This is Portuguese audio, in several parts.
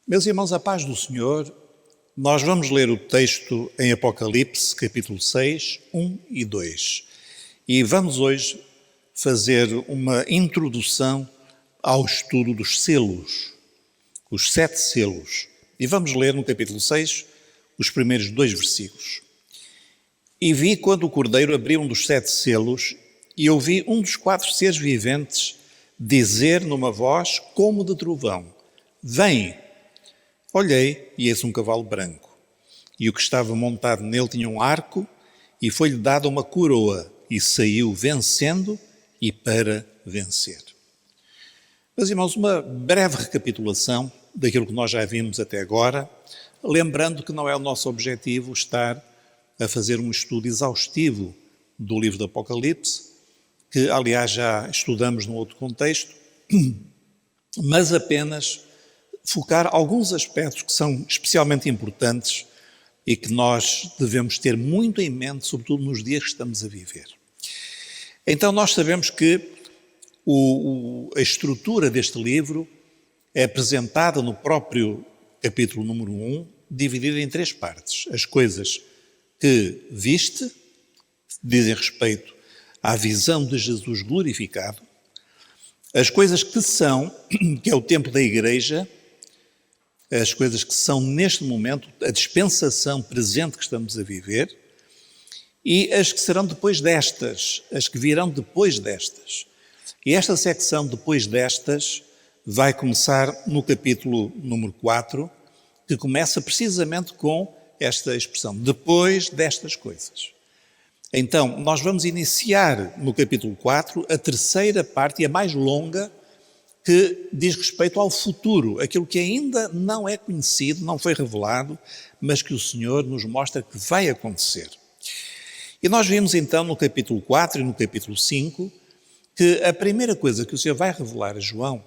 Meus irmãos, a paz do Senhor, nós vamos ler o texto em Apocalipse, capítulo 6, 1 e 2. E vamos hoje fazer uma introdução ao estudo dos selos, os 7 selos. E vamos ler no capítulo 6 os primeiros 2 versículos. E vi quando o Cordeiro abriu um dos 7 selos, e ouvi um dos 4 seres viventes dizer numa voz como de trovão: Vem! Olhei, e eis um cavalo branco, e o que estava montado nele tinha um arco, e foi-lhe dada uma coroa, e saiu vencendo e para vencer. Meus irmãos, uma breve recapitulação daquilo que nós já vimos até agora, lembrando que não é o nosso objetivo estar a fazer um estudo exaustivo do livro do Apocalipse, que aliás já estudamos num outro contexto, mas apenas focar alguns aspectos que são especialmente importantes e que nós devemos ter muito em mente, sobretudo nos dias que estamos a viver. Então nós sabemos que a estrutura deste livro é apresentada no próprio capítulo número 1, dividida em 3 partes. As coisas que viste, dizem respeito à visão de Jesus glorificado. As coisas que são, que é o tempo da igreja, as coisas que são neste momento, a dispensação presente que estamos a viver, e as que serão depois destas, as que virão depois destas. E esta secção depois destas vai começar no capítulo número 4, que começa precisamente com esta expressão, depois destas coisas. Então, nós vamos iniciar no capítulo 4 a terceira parte e a mais longa, que diz respeito ao futuro, aquilo que ainda não é conhecido, não foi revelado, mas que o Senhor nos mostra que vai acontecer. E nós vimos então no capítulo 4 e no capítulo 5 que a primeira coisa que o Senhor vai revelar a João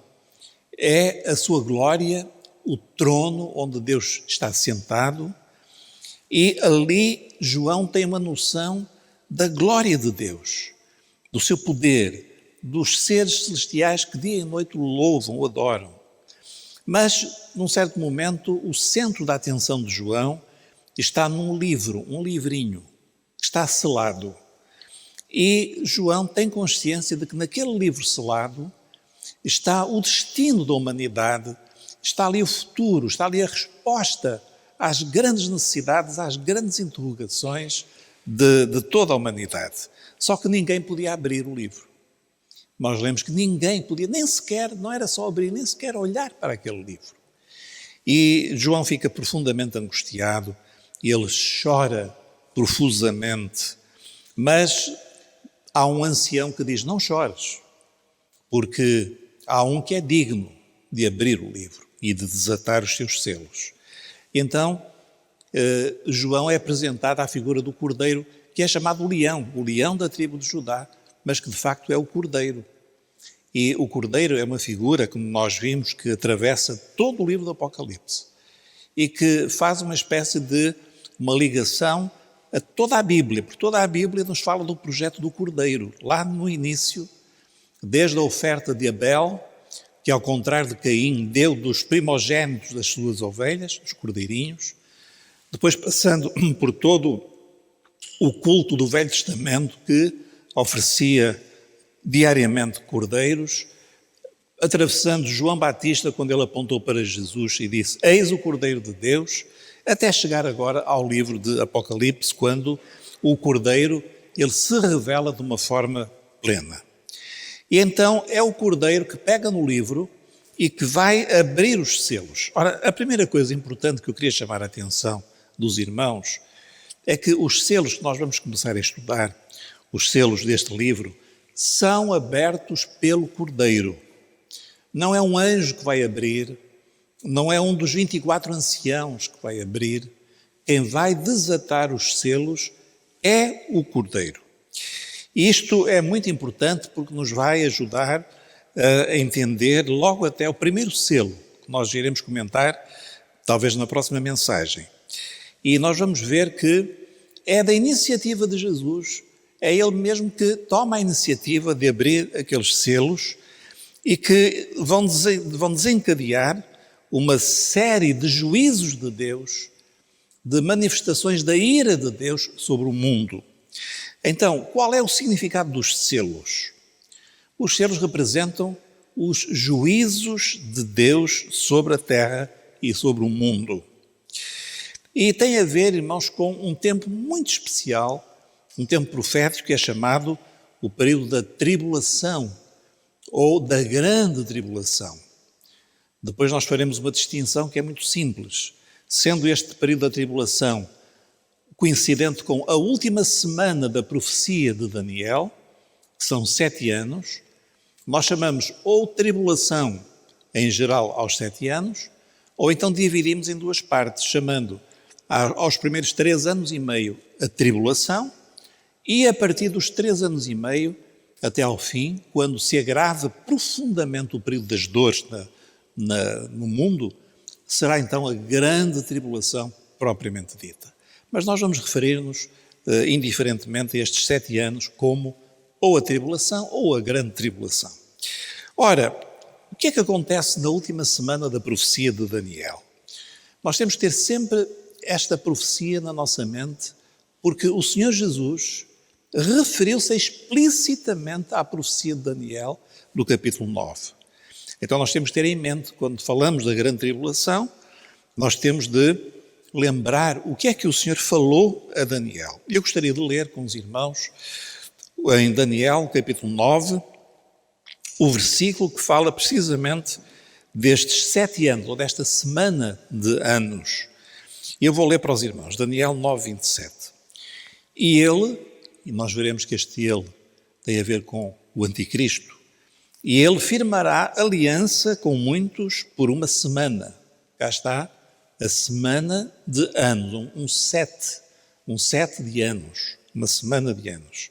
é a sua glória, o trono onde Deus está sentado, e ali João tem uma noção da glória de Deus, do seu poder, dos seres celestiais que dia e noite o louvam, o adoram. Mas, num certo momento, o centro da atenção de João está num livro, um livrinho, que está selado. E João tem consciência de que naquele livro selado está o destino da humanidade, está ali o futuro, está ali a resposta às grandes necessidades, às grandes interrogações de toda a humanidade. Só que ninguém podia abrir o livro. Nós lemos que ninguém podia, nem sequer, não era só abrir, nem sequer olhar para aquele livro. E João fica profundamente angustiado, ele chora profusamente, mas há um ancião que diz, não chores, porque há um que é digno de abrir o livro e de desatar os seus selos. E então, João é apresentado à figura do Cordeiro, que é chamado o leão da tribo de Judá, mas que de facto é o Cordeiro. E o Cordeiro é uma figura, como nós vimos, que atravessa todo o livro do Apocalipse e que faz uma espécie de uma ligação a toda a Bíblia, porque toda a Bíblia nos fala do projeto do Cordeiro, lá no início, desde a oferta de Abel, que ao contrário de Caim, deu dos primogénitos das suas ovelhas, os cordeirinhos, depois passando por todo o culto do Velho Testamento, que oferecia diariamente cordeiros, atravessando João Batista quando ele apontou para Jesus e disse, eis o Cordeiro de Deus, até chegar agora ao livro de Apocalipse, quando o Cordeiro, ele se revela de uma forma plena. E então é o Cordeiro que pega no livro e que vai abrir os selos. Ora, a primeira coisa importante que eu queria chamar a atenção dos irmãos é que os selos que nós vamos começar a estudar, os selos deste livro, são abertos pelo Cordeiro. Não é um anjo que vai abrir, não é um dos 24 anciãos que vai abrir. Quem vai desatar os selos é o Cordeiro. E isto é muito importante porque nos vai ajudar a entender logo até o primeiro selo, que nós iremos comentar, talvez na próxima mensagem. E nós vamos ver que é da iniciativa de Jesus, é Ele mesmo que toma a iniciativa de abrir aqueles selos e que vão desencadear uma série de juízos de Deus, de manifestações da ira de Deus sobre o mundo. Então, qual é o significado dos selos? Os selos representam os juízos de Deus sobre a terra e sobre o mundo. E tem a ver, irmãos, com um tempo muito especial, um tempo profético que é chamado o período da tribulação ou da grande tribulação. Depois nós faremos uma distinção que é muito simples. Sendo este período da tribulação coincidente com a última semana da profecia de Daniel, que são 7 anos, nós chamamos ou tribulação em geral aos 7 anos, ou então dividimos em 2 partes, chamando aos primeiros 3 anos e meio a tribulação e a partir dos 3 anos e meio até ao fim, quando se agrava profundamente o período das dores no mundo, será então a grande tribulação propriamente dita. Mas nós vamos referir-nos indiferentemente a estes 7 anos como ou a tribulação ou a grande tribulação. Ora, o que é que acontece na última semana da profecia de Daniel? Nós temos que ter sempre esta profecia na nossa mente, porque o Senhor Jesus referiu-se explicitamente à profecia de Daniel no capítulo 9. Então nós temos que ter em mente, quando falamos da grande tribulação, nós temos de lembrar o que é que o Senhor falou a Daniel. Eu gostaria de ler com os irmãos, em Daniel, capítulo 9, o versículo que fala precisamente destes 7 anos, ou desta semana de anos. Eu vou ler para os irmãos, Daniel 9, 27. E nós veremos que este ele tem a ver com o anticristo, e ele firmará aliança com muitos por uma semana. Cá está a semana de anos, um sete de anos, uma semana de anos.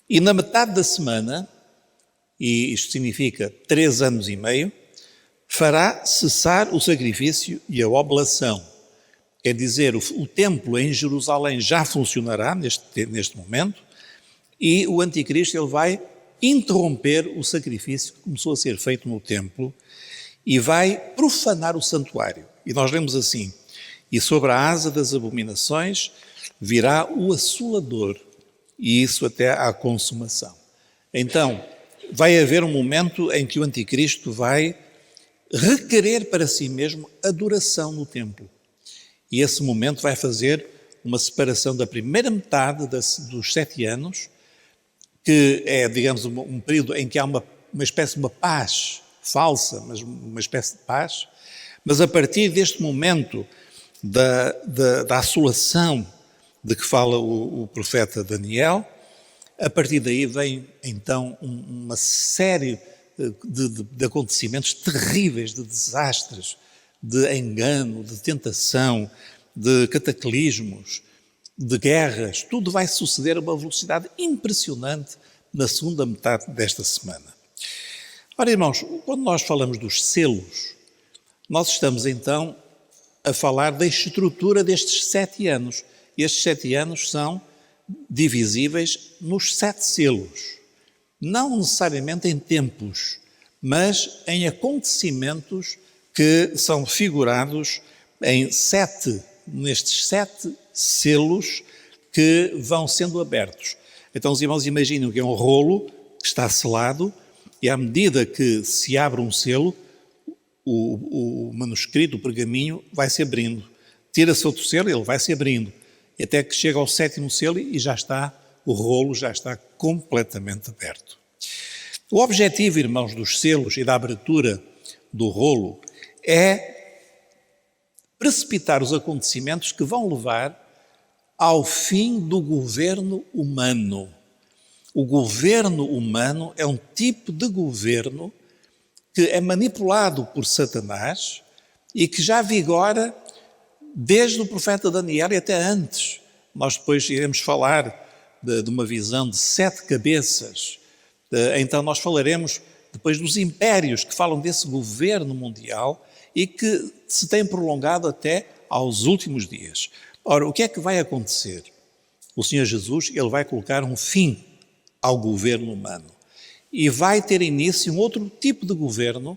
E na metade da semana, e isto significa 3 anos e meio, fará cessar o sacrifício e a oblação. Quer dizer, o templo em Jerusalém já funcionará neste momento e o anticristo ele vai interromper o sacrifício que começou a ser feito no templo e vai profanar o santuário. E nós lemos assim: e sobre a asa das abominações virá o assolador, e isso até à consumação. Então, vai haver um momento em que o anticristo vai requerer para si mesmo adoração no templo. E esse momento vai fazer uma separação da primeira metade dos 7 anos, que é, digamos, um período em que há uma espécie de uma paz falsa, mas uma espécie de paz, mas a partir deste momento da assolação de que fala o profeta Daniel, a partir daí vem então uma série de acontecimentos terríveis, de desastres, de engano, de tentação, de cataclismos, de guerras. Tudo vai suceder a uma velocidade impressionante na segunda metade desta semana. Ora, irmãos, quando nós falamos dos selos, nós estamos então a falar da estrutura destes 7 anos. Estes 7 anos são divisíveis nos 7 selos. Não necessariamente em tempos, mas em acontecimentos que são figurados nestes 7 selos que vão sendo abertos. Então os irmãos imaginam que é um rolo que está selado e à medida que se abre um selo, o manuscrito, o pergaminho, vai-se abrindo. Tira-se outro selo, ele vai-se abrindo. E até que chega ao 7º selo e o rolo já está completamente aberto. O objetivo, irmãos, dos selos e da abertura do rolo é precipitar os acontecimentos que vão levar ao fim do governo humano. O governo humano é um tipo de governo que é manipulado por Satanás e que já vigora desde o profeta Daniel e até antes. Nós depois iremos falar de uma visão de 7 cabeças. Então nós falaremos depois dos impérios que falam desse governo mundial e que se tem prolongado até aos últimos dias. Ora, o que é que vai acontecer? o Senhor Jesus, ele vai colocar um fim ao governo humano. E vai ter início um outro tipo de governo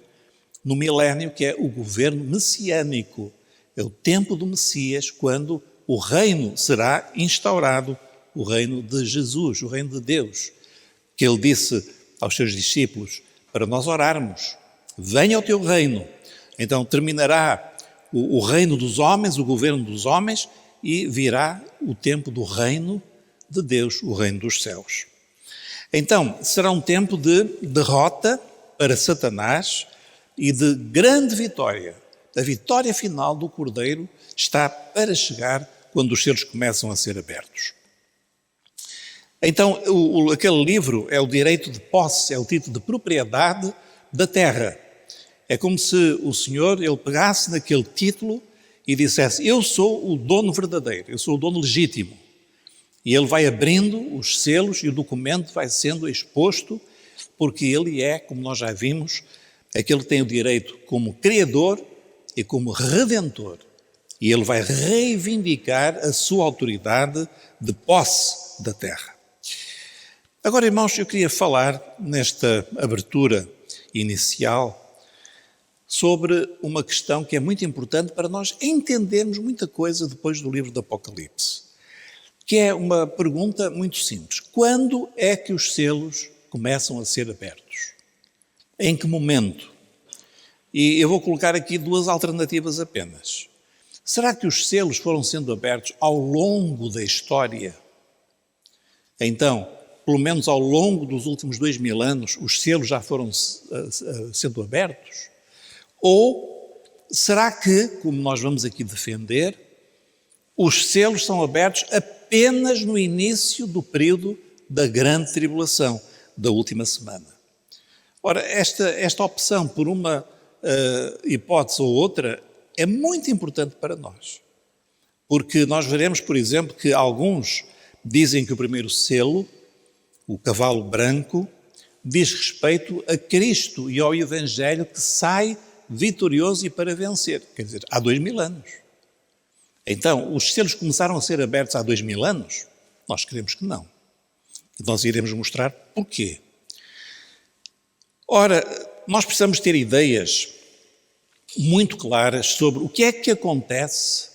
no milénio, que é o governo messiânico. É o tempo do Messias, quando o reino será instaurado, o reino de Jesus, o reino de Deus. Que ele disse aos seus discípulos, para nós orarmos, venha o teu reino. Então terminará o reino dos homens, o governo dos homens, e virá o tempo do reino de Deus, o reino dos céus. Então, será um tempo de derrota para Satanás e de grande vitória. A vitória final do Cordeiro está para chegar quando os selos começam a ser abertos. Então, aquele livro é o direito de posse, é o título de propriedade da terra. É como se o Senhor, ele pegasse naquele título e dissesse, eu sou o dono verdadeiro, eu sou o dono legítimo. E ele vai abrindo os selos e o documento vai sendo exposto, porque ele é, como nós já vimos, aquele que tem o direito como criador e como redentor. E ele vai reivindicar a sua autoridade de posse da terra. Agora, irmãos, eu queria falar nesta abertura inicial sobre uma questão que é muito importante para nós entendermos muita coisa depois do livro do Apocalipse, que é uma pergunta muito simples. Quando é que os selos começam a ser abertos? Em que momento? E eu vou colocar aqui duas alternativas apenas. Será que os selos foram sendo abertos ao longo da história? Então, pelo menos ao longo dos últimos 2000 anos, os selos já foram sendo abertos? Ou será que, como nós vamos aqui defender, os selos são abertos apenas no início do período da grande tribulação, da última semana? Ora, esta opção por uma hipótese ou outra é muito importante para nós. Porque nós veremos, por exemplo, que alguns dizem que o primeiro selo, o cavalo branco, diz respeito a Cristo e ao Evangelho que sai vitorioso e para vencer. Quer dizer, há 2000 anos. Então, os selos começaram a ser abertos há 2000 anos? Nós queremos que não. E nós iremos mostrar porquê. Ora, nós precisamos ter ideias muito claras sobre o que é que acontece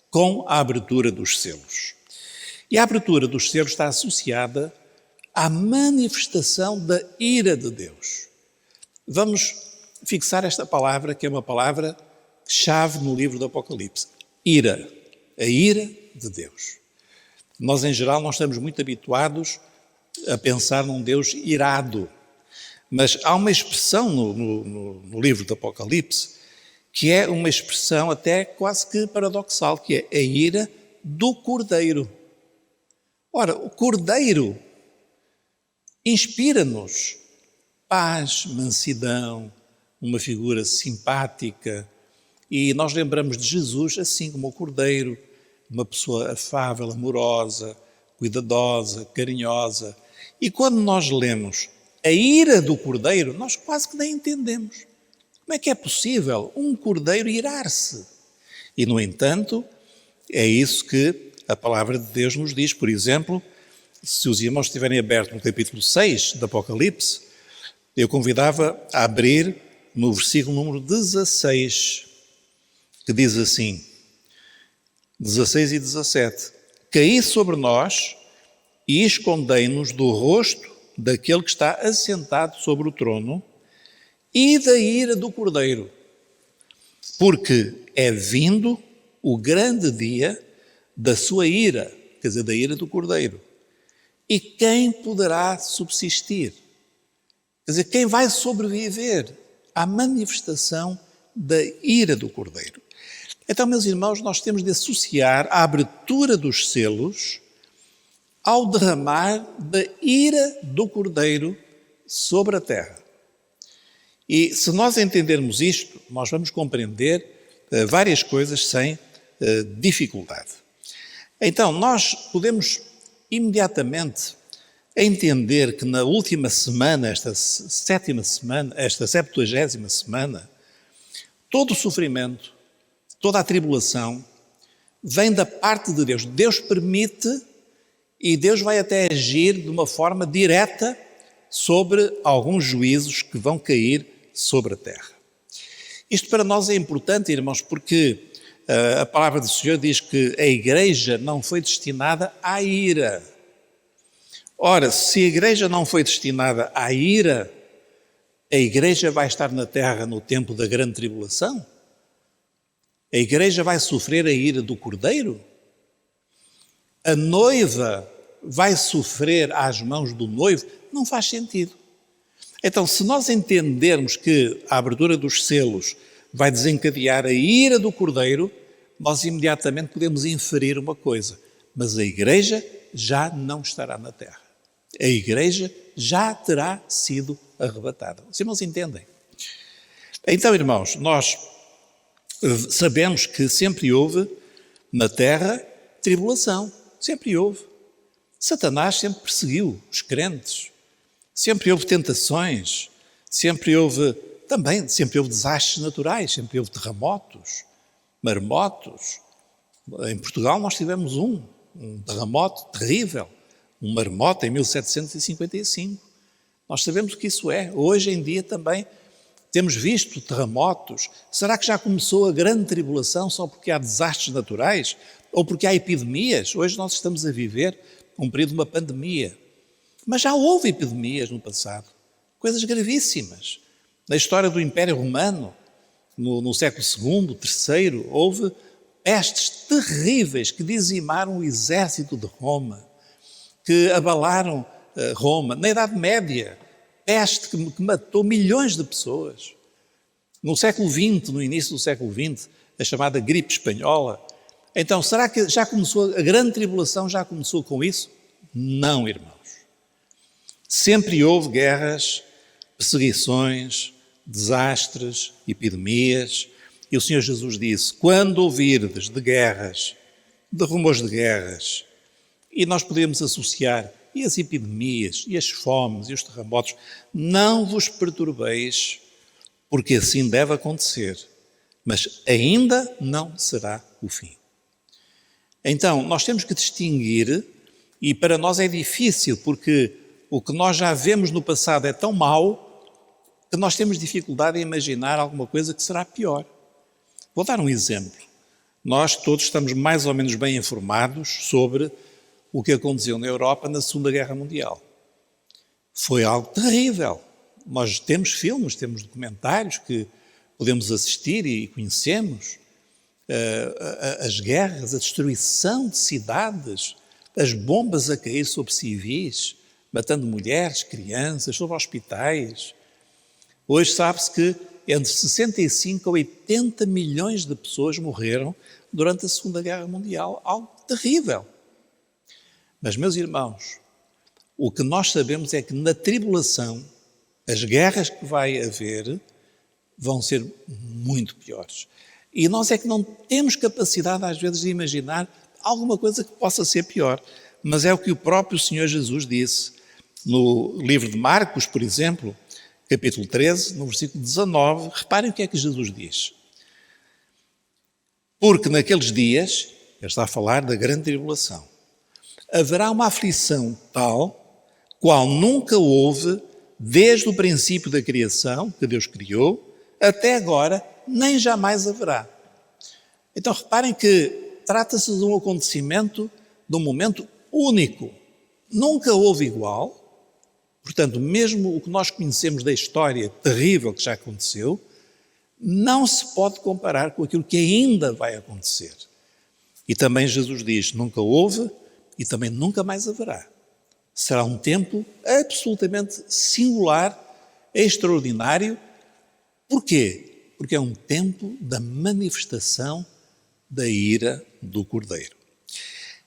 com a abertura dos selos. E a abertura dos selos está associada à manifestação da ira de Deus. Vamos fixar esta palavra, que é uma palavra-chave no livro do Apocalipse. Ira. A ira de Deus. Nós, em geral, não estamos muito habituados a pensar num Deus irado. Mas há uma expressão no livro do Apocalipse que é uma expressão até quase que paradoxal, que é a ira do Cordeiro. Ora, o Cordeiro inspira-nos paz, mansidão, uma figura simpática, e nós lembramos de Jesus assim como o Cordeiro, uma pessoa afável, amorosa, cuidadosa, carinhosa. E quando nós lemos a ira do Cordeiro, nós quase que nem entendemos. Como é que é possível um Cordeiro irar-se? E, no entanto, é isso que a palavra de Deus nos diz. Por exemplo, se os irmãos estiverem abertos no capítulo 6 do Apocalipse, eu convidava a abrir no versículo número 16, que diz assim, 16 e 17, caí sobre nós e escondei-nos do rosto daquele que está assentado sobre o trono e da ira do Cordeiro, porque é vindo o grande dia da sua ira, quer dizer, da ira do Cordeiro. E quem poderá subsistir? Quer dizer, quem vai sobreviver à manifestação da ira do Cordeiro? Então, meus irmãos, nós temos de associar a abertura dos selos ao derramar da ira do Cordeiro sobre a terra. E se nós entendermos isto, nós vamos compreender várias coisas sem dificuldade. Então, nós podemos imediatamente entender que na última semana, esta 70ª semana, todo o sofrimento, toda a tribulação vem da parte de Deus. Deus permite E Deus vai até agir de uma forma direta sobre alguns juízos que vão cair sobre a terra. Isto para nós é importante, irmãos, porque a palavra do Senhor diz que a igreja não foi destinada à ira. Ora, se a igreja não foi destinada à ira, a igreja vai estar na terra no tempo da grande tribulação? A igreja vai sofrer a ira do Cordeiro? A noiva vai sofrer às mãos do noivo? Não faz sentido. Então, se nós entendermos que a abertura dos selos vai desencadear a ira do Cordeiro, nós imediatamente podemos inferir uma coisa: mas a igreja já não estará na terra. A igreja já terá sido arrebatada. Os irmãos entendem? Então, irmãos, nós sabemos que sempre houve na terra tribulação. Sempre houve. Satanás sempre perseguiu os crentes. Sempre houve tentações. Sempre houve desastres naturais. Sempre houve terremotos, maremotos. Em Portugal nós tivemos um terremoto terrível, um maremoto em 1755. Nós sabemos o que isso é. Hoje em dia também temos visto terremotos. Será que já começou a grande tribulação só porque há desastres naturais? Ou porque há epidemias? Hoje nós estamos a viver um período de uma pandemia. Mas já houve epidemias no passado. Coisas gravíssimas. Na história do Império Romano, no século II, III, houve pestes terríveis que dizimaram o exército de Roma, que abalaram Roma. Na Idade Média, peste que matou milhões de pessoas. No século XX, no início do século XX, a chamada gripe espanhola. Então, será que já começou, a grande tribulação já começou com isso? Não, irmãos. Sempre houve guerras, perseguições, desastres, epidemias. E o Senhor Jesus disse: quando ouvirdes de guerras, de rumores de guerras, e nós podemos associar e as epidemias, e as fomes, e os terremotos, não vos perturbeis, porque assim deve acontecer, mas ainda não será o fim. Então, nós temos que distinguir, e para nós é difícil, porque o que nós já vemos no passado é tão mau, que nós temos dificuldade em imaginar alguma coisa que será pior. Vou dar um exemplo. Nós todos estamos mais ou menos bem informados sobre o que aconteceu na Europa na Segunda Guerra Mundial. Foi algo terrível. Nós temos filmes, temos documentários que podemos assistir e conhecemos. As guerras, a destruição de cidades, as bombas a cair sobre civis, matando mulheres, crianças, sobre hospitais. Hoje sabe-se que entre 65 a 80 milhões de pessoas morreram durante a Segunda Guerra Mundial. Algo terrível. Mas, meus irmãos, o que nós sabemos é que na tribulação, as guerras que vai haver vão ser muito piores. E nós é que não temos capacidade, às vezes, de imaginar alguma coisa que possa ser pior. Mas é o que o próprio Senhor Jesus disse no livro de Marcos, por exemplo, capítulo 13, no versículo 19. Reparem o que é que Jesus diz. Porque naqueles dias, ele está a falar da grande tribulação, haverá uma aflição tal, qual nunca houve desde o princípio da criação, que Deus criou, até agora, nem jamais haverá. Então reparem que trata-se de um acontecimento, de um momento único. Nunca houve igual. Portanto, mesmo o que nós conhecemos da história terrível que já aconteceu, não se pode comparar com aquilo que ainda vai acontecer. E também Jesus diz, nunca houve e também nunca mais haverá. Será um tempo absolutamente singular, extraordinário. Porquê? Porque é um tempo da manifestação da ira do Cordeiro.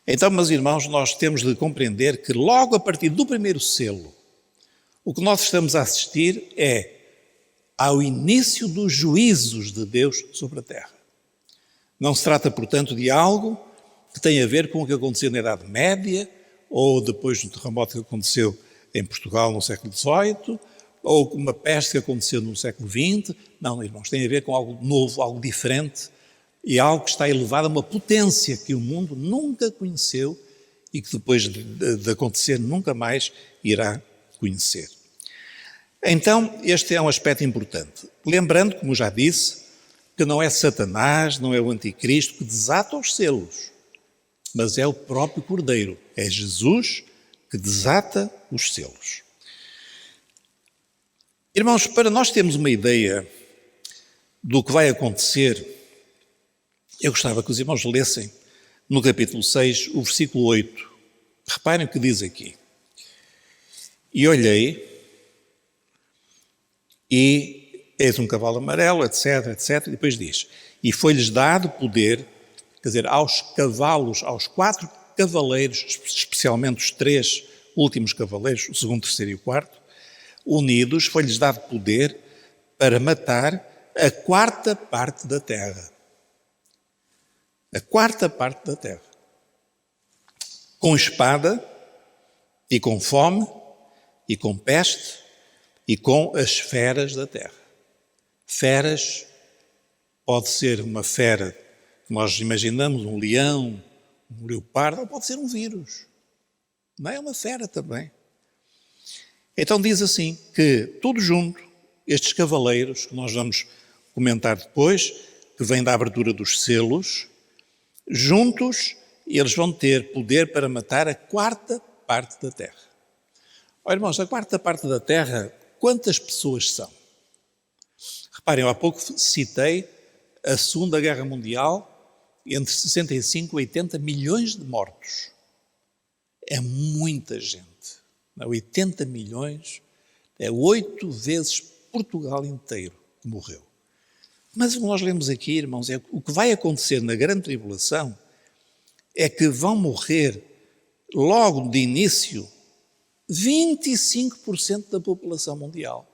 Então, meus irmãos, nós temos de compreender que logo a partir do primeiro selo, o que nós estamos a assistir é ao início dos juízos de Deus sobre a terra. Não se trata, portanto, de algo que tem a ver com o que aconteceu na Idade Média, ou depois do terremoto que aconteceu em Portugal no século XVIII, ou com uma peste que aconteceu no século XX. Não, irmãos, tem a ver com algo novo, algo diferente, e algo que está elevado a uma potência que o mundo nunca conheceu e que depois de acontecer nunca mais irá conhecer. Então, este é um aspecto importante. Lembrando, como já disse, que não é Satanás, não é o anticristo que desata os selos, mas é o próprio Cordeiro. É Jesus que desata os selos. Irmãos, para nós termos uma ideia do que vai acontecer, eu gostava que os irmãos lessem no capítulo 6, o versículo 8. Reparem o que diz aqui. E olhei, e eis um cavalo amarelo, etc, etc. E depois diz, e foi-lhes dado poder, quer dizer, aos cavalos, aos 4 cavaleiros, especialmente os 3 últimos cavaleiros, o segundo, terceiro e o quarto, unidos, foi-lhes dado poder para matar a 4ª parte da terra. A 4ª parte da terra. Com espada, e com fome, e com peste, e com as feras da terra. Feras pode ser uma fera que nós imaginamos, um leão, um leopardo, ou pode ser um vírus. Não é uma fera também. Então diz assim, que tudo junto, estes cavaleiros, que nós vamos comentar depois, que vêm da abertura dos selos, juntos eles vão ter poder para matar a 4ª parte da terra. Olha, irmãos, a 4ª parte da terra, quantas pessoas são? Reparem, eu há pouco citei a Segunda Guerra Mundial, entre 65 e 80 milhões de mortos. É muita gente. 80 milhões é 8 vezes Portugal inteiro que morreu. Mas o que nós lemos aqui, irmãos, é o que vai acontecer na grande tribulação é que vão morrer logo de início 25% da população mundial.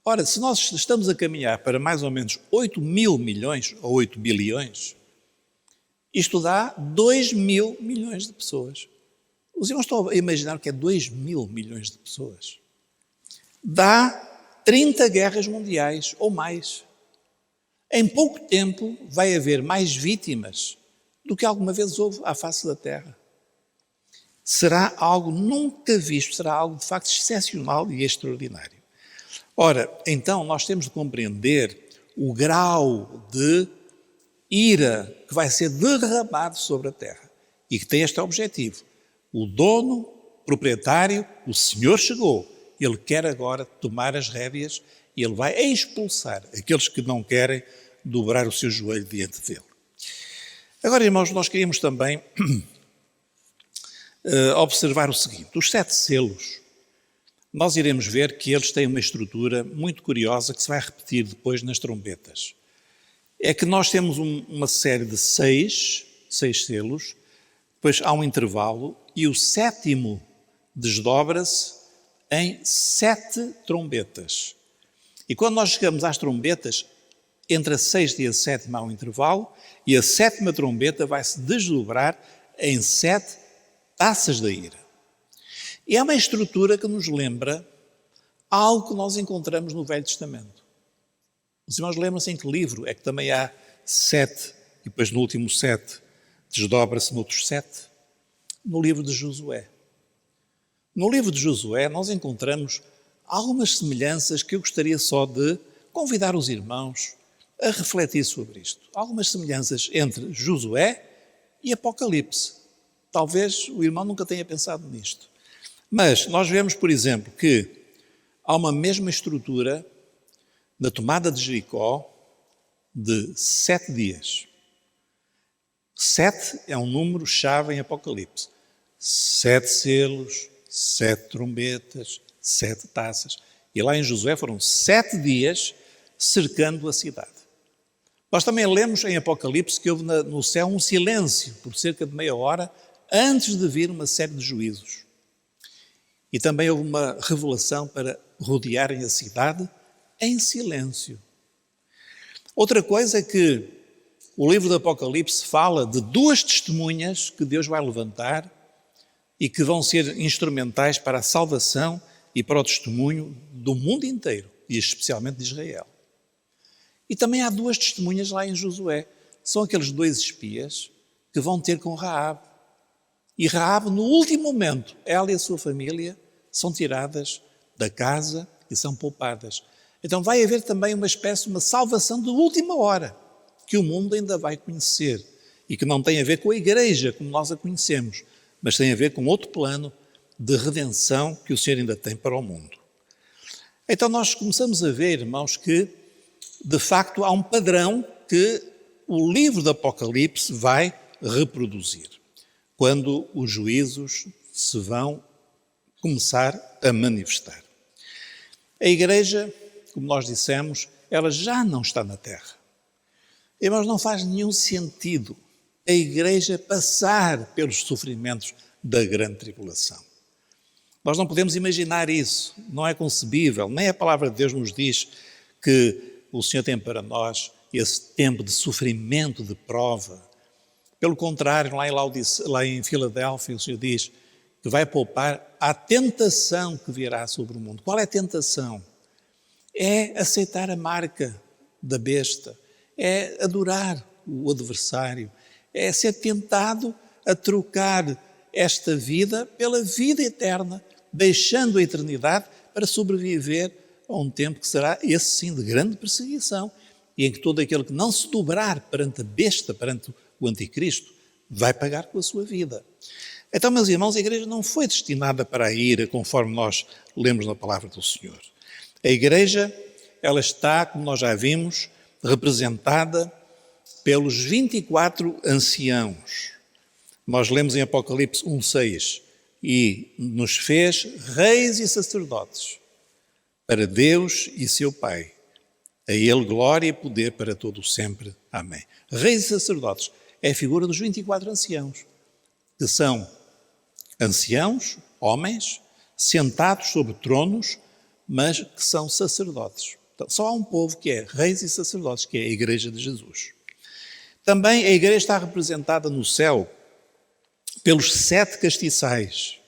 Ora, se nós estamos a caminhar para mais ou menos 8 mil milhões ou 8 bilhões, isto dá 2 mil milhões de pessoas. Os irmãos estão a imaginar o que é 2 mil milhões de pessoas? Dá 30 guerras mundiais ou mais. Em pouco tempo vai haver mais vítimas do que alguma vez houve à face da Terra. Será algo nunca visto, será algo de facto excepcional e extraordinário. Ora, então nós temos de compreender o grau de ira que vai ser derramado sobre a Terra e que tem este objetivo. O dono, proprietário, o Senhor chegou. Ele quer agora tomar as rédeas e ele vai expulsar aqueles que não querem dobrar o seu joelho diante dele. Agora, irmãos, nós queríamos também observar o seguinte. Os 7 selos, nós iremos ver que eles têm uma estrutura muito curiosa que se vai repetir depois nas trombetas. É que nós temos uma série de 6 selos, depois há um intervalo e o 7º desdobra-se em 7 trombetas. E quando nós chegamos às trombetas, entre a 6ª e a 7ª há um intervalo e a 7ª trombeta vai se desdobrar em 7 taças da ira. E é uma estrutura que nos lembra algo que nós encontramos no Velho Testamento. Os irmãos lembram-se em que livro é que também há 7 e depois no último 7 desdobra-se noutros 7? No livro de Josué. No livro de Josué nós encontramos algumas semelhanças que eu gostaria só de convidar os irmãos a refletir sobre isto. Algumas semelhanças entre Josué e Apocalipse. Talvez o irmão nunca tenha pensado nisto. Mas nós vemos, por exemplo, que há uma mesma estrutura na tomada de Jericó de 7 dias. 7 é um número-chave em Apocalipse. 7 selos, 7 trombetas, 7 taças. E lá em Josué foram 7 dias cercando a cidade. Nós também lemos em Apocalipse que houve no céu um silêncio por cerca de meia hora antes de vir uma série de juízos. E também houve uma revelação para rodearem a cidade em silêncio. Outra coisa é que o livro do Apocalipse fala de 2 testemunhas que Deus vai levantar e que vão ser instrumentais para a salvação e para o testemunho do mundo inteiro, e especialmente de Israel. E também há 2 testemunhas lá em Josué. São aqueles 2 espias que vão ter com Raabe. E Raabe, no último momento, ela e a sua família são tiradas da casa e são poupadas. Então vai haver também uma espécie de uma salvação de última hora, que o mundo ainda vai conhecer e que não tem a ver com a igreja como nós a conhecemos, mas tem a ver com outro plano de redenção que o Senhor ainda tem para o mundo. Então nós começamos a ver, irmãos, que de facto há um padrão que o livro do Apocalipse vai reproduzir, quando os juízos se vão começar a manifestar. A igreja, como nós dissemos, ela já não está na terra. Irmãos, não faz nenhum sentido a igreja passar pelos sofrimentos da grande tribulação. Nós não podemos imaginar isso, não é concebível, nem a palavra de Deus nos diz que o Senhor tem para nós esse tempo de sofrimento, de prova. Pelo contrário, lá em Filadélfia, o Senhor diz que vai poupar a tentação que virá sobre o mundo. Qual é a tentação? É aceitar a marca da besta, é adorar o adversário, é ser tentado a trocar esta vida pela vida eterna, deixando a eternidade para sobreviver a um tempo que será esse sim de grande perseguição e em que todo aquele que não se dobrar perante a besta, perante o anticristo, vai pagar com a sua vida. Então, meus irmãos, a igreja não foi destinada para a ira, conforme nós lemos na palavra do Senhor. A igreja, ela está, como nós já vimos, representada pelos 24 anciãos. Nós lemos em Apocalipse 1:6, e nos fez reis e sacerdotes para Deus e seu Pai. A Ele glória e poder para todo o sempre. Amém. Reis e sacerdotes é a figura dos 24 anciãos, que são anciãos, homens, sentados sobre tronos, mas que são sacerdotes. Então, só há um povo que é reis e sacerdotes, que é a Igreja de Jesus. Também a Igreja está representada no céu pelos 7 castiçais.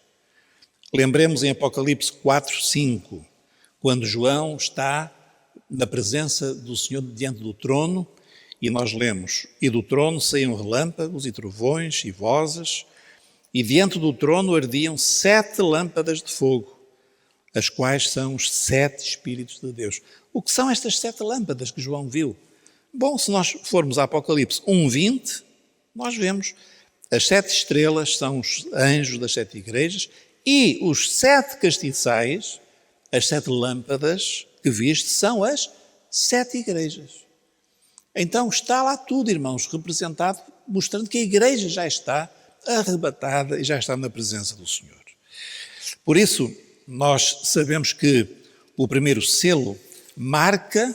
Lembremos em Apocalipse 4:5, quando João está na presença do Senhor diante do trono, e nós lemos: e do trono saíam relâmpagos e trovões e vozes, e diante do trono ardiam 7 lâmpadas de fogo, as quais são os 7 Espíritos de Deus. O que são estas 7 lâmpadas que João viu? Bom, se nós formos a Apocalipse 1:20, nós vemos as 7 estrelas são os anjos das 7 igrejas e os 7 castiçais, as 7 lâmpadas que viste, são as 7 igrejas. Então está lá tudo, irmãos, representado, mostrando que a igreja já está arrebatada e já está na presença do Senhor. Por isso, nós sabemos que o primeiro selo marca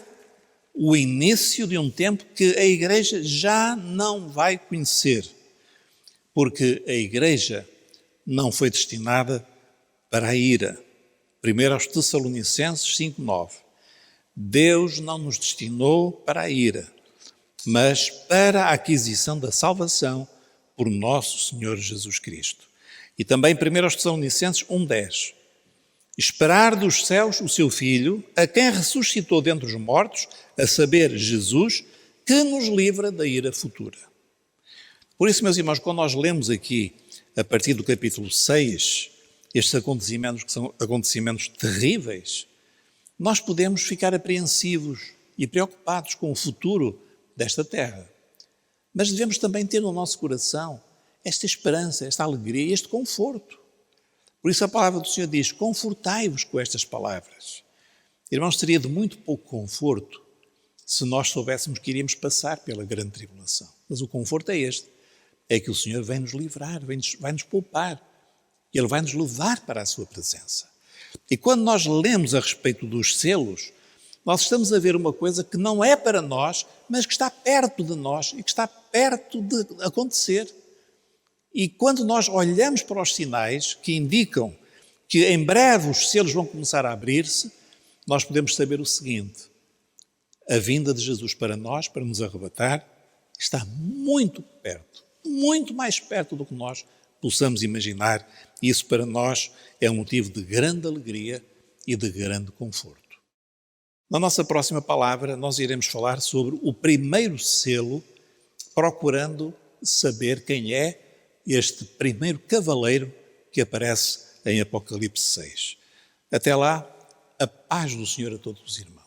o início de um tempo que a igreja já não vai conhecer, porque a igreja não foi destinada para a ira. Primeiro aos Tessalonicenses 5:9. Deus não nos destinou para a ira, mas para a aquisição da salvação por nosso Senhor Jesus Cristo. E também 1 aos Tessalonicenses 1:10. Esperar dos céus o seu Filho, a quem ressuscitou dentre os mortos, a saber, Jesus, que nos livra da ira futura. Por isso, meus irmãos, quando nós lemos aqui, a partir do capítulo 6, estes acontecimentos que são acontecimentos terríveis, nós podemos ficar apreensivos e preocupados com o futuro desta terra. Mas devemos também ter no nosso coração esta esperança, esta alegria, este conforto. Por isso a palavra do Senhor diz: confortai-vos com estas palavras. Irmãos, seria de muito pouco conforto se nós soubéssemos que iríamos passar pela grande tribulação. Mas o conforto é este, é que o Senhor vem nos livrar, vai nos poupar. Ele vai nos levar para a sua presença. E quando nós lemos a respeito dos selos, nós estamos a ver uma coisa que não é para nós, mas que está perto de nós e que está perto de acontecer. E quando nós olhamos para os sinais que indicam que em breve os selos vão começar a abrir-se, nós podemos saber o seguinte: a vinda de Jesus para nós, para nos arrebatar, está muito perto, muito mais perto do que nós possamos imaginar. E isso para nós é um motivo de grande alegria e de grande conforto. Na nossa próxima palavra, nós iremos falar sobre o primeiro selo, procurando saber quem é este primeiro cavaleiro que aparece em Apocalipse 6. Até lá, a paz do Senhor a todos os irmãos.